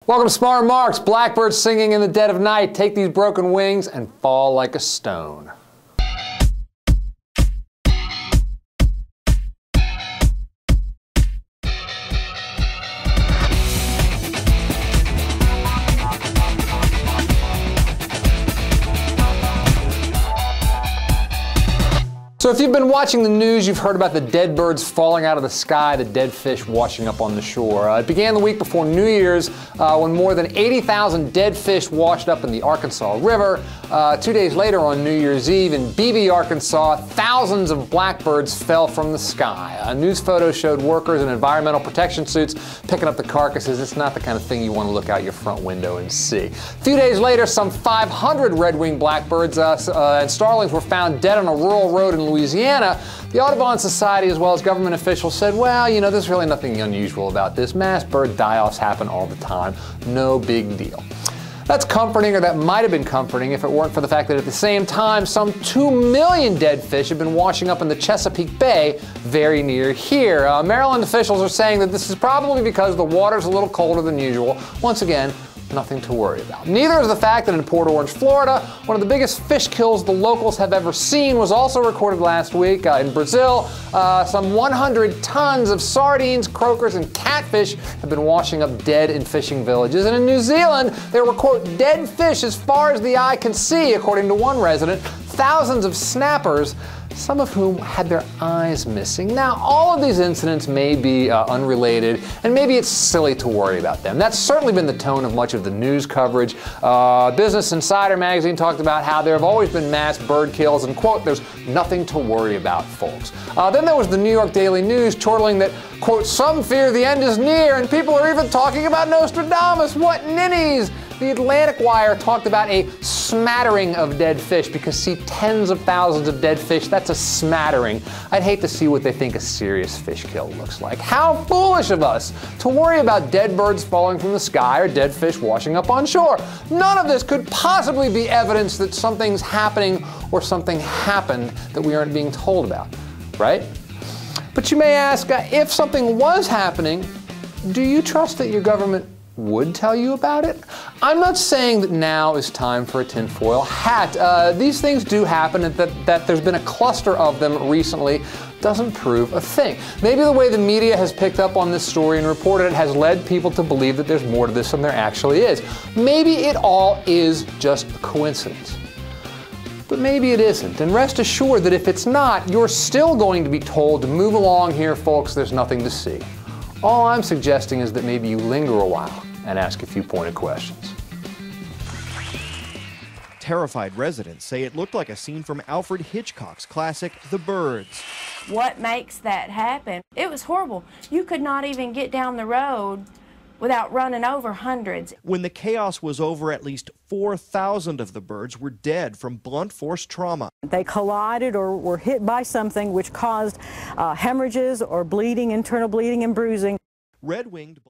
Welcome to Smart Remarks. Blackbirds singing in the dead of night take these broken wings and fall like a stone. So if you've been watching the news, you've heard about the dead birds falling out of the sky, the dead fish washing up on the shore. It began the week before New Year's when more than 80,000 dead fish washed up in the Arkansas River. 2 days later, on New Year's Eve in Beebe, Arkansas, thousands of blackbirds fell from the sky. News photos showed workers in environmental protection suits picking up the carcasses. It's not the kind of thing you want to look out your front window and see. A few days later, some 500 red-winged blackbirds and starlings were found dead on a rural road in Louisiana. The Audubon Society, as well as government officials, said, well, you know, there's really nothing unusual about this. Mass bird die-offs happen all the time. No big deal. That's comforting, or that might have been comforting if it weren't for the fact that at the same time, some 2 million dead fish have been washing up in the Chesapeake Bay very near here. Maryland officials are saying that this is probably because the water's a little colder than usual. Once again, nothing to worry about. Neither is the fact that in Port Orange, Florida, one of the biggest fish kills the locals have ever seen was also recorded last week. In Brazil, some 100 tons of sardines, croakers, and catfish have been washing up dead in fishing villages. And in New Zealand, there were, quote, dead fish as far as the eye can see, according to one resident. Thousands of snappers, some of whom had their eyes missing. Now, all of these incidents may be unrelated, and maybe it's silly to worry about them. That's certainly been the tone of much of the news coverage. Business Insider magazine talked about how there have always been mass bird kills, and, quote, there's nothing to worry about, folks. Then there was the New York Daily News chortling that, quote, some fear the end is near, and people are even talking about Nostradamus. What ninnies! The Atlantic Wire talked about a smattering of dead fish because, see, tens of thousands of dead fish, that's a smattering. I'd hate to see what they think a serious fish kill looks like. How foolish of us to worry about dead birds falling from the sky or dead fish washing up on shore. None of this could possibly be evidence that something's happening or something happened that we aren't being told about, right? But you may ask, if something was happening, do you trust that your government would tell you about it? I'm not saying that now is time for a tinfoil hat. These things do happen, and that there's been a cluster of them recently doesn't prove a thing. Maybe the way the media has picked up on this story and reported it has led people to believe that there's more to this than there actually is. Maybe it all is just a coincidence. But maybe it isn't. And rest assured that if it's not, you're still going to be told to move along here, folks, there's nothing to see. All I'm suggesting is that maybe you linger a while and ask a few pointed questions. Terrified residents say it looked like a scene from Alfred Hitchcock's classic, The Birds. What makes that happen? It was horrible. You could not even get down the road without running over hundreds. When the chaos was over, at least 4,000 of the birds were dead from blunt force trauma. They collided or were hit by something which caused hemorrhages or bleeding, internal bleeding and bruising. Red-winged